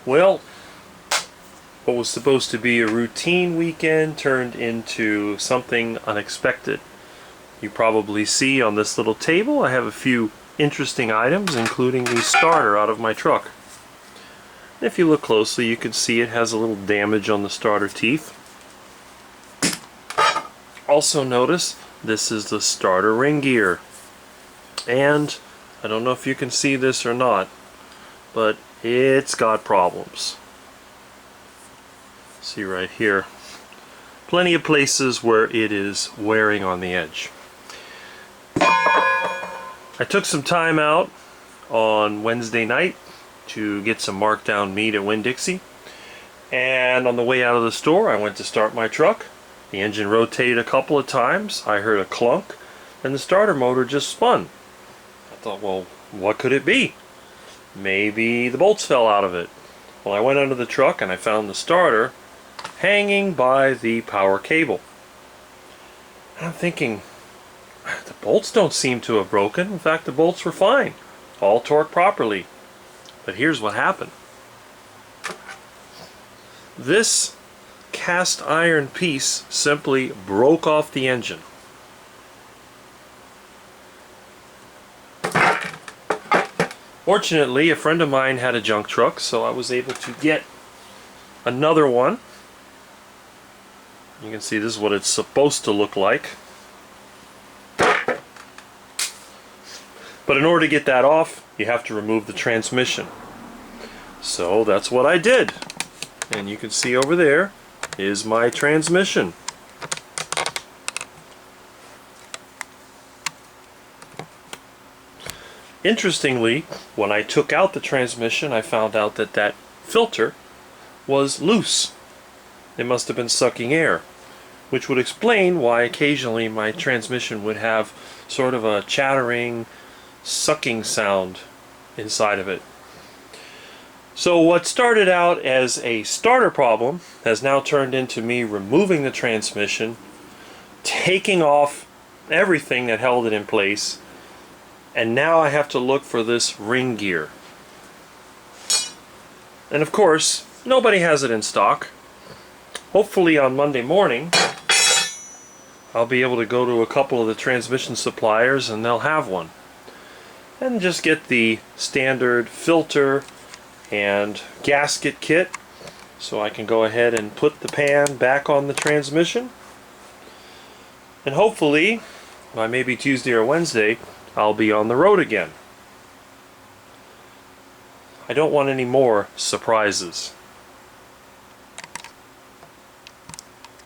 Well, what was supposed to be a routine weekend turned into something unexpected. You probably see on this little table I have a few interesting items, including the starter out of my truck. If you look closely, you can see it has a little damage on the starter teeth. Also notice this is the starter ring gear. And I don't know if you can see this or not, but it's got problems. See right here, plenty of places where it is wearing on the edge. I took some time out on Wednesday night to get some markdown meat at Winn-Dixie, and on the way out of the store I went to start my truck. The engine rotated a couple of times, I heard a clunk, and the starter motor just spun. I thought, well, what could it be? Maybe the bolts fell out of it. Well, I went under the truck and I found the starter hanging by the power cable. And I'm thinking, the bolts don't seem to have broken. In fact, the bolts were fine, all torqued properly. But here's what happened. This cast iron piece simply broke off the engine. Fortunately, a friend of mine had a junk truck, so I was able to get another one. You can see this is what it's supposed to look like. But in order to get that off, you have to remove the transmission. So that's what I did. And you can see over there is my transmission. Interestingly, when I took out the transmission, I found out that that filter was loose. It must have been sucking air, which would explain why occasionally my transmission would have sort of a chattering, sucking sound inside of it. So what started out as a starter problem has now turned into me removing the transmission, taking off everything that held it in place, and now I have to look for this ring gear. And of course, nobody has it in stock. Hopefully on Monday morning, I'll be able to go to a couple of the transmission suppliers and they'll have one. And just get the standard filter and gasket kit so I can go ahead and put the pan back on the transmission. And hopefully, by maybe Tuesday or Wednesday, I'll be on the road again. I don't want any more surprises.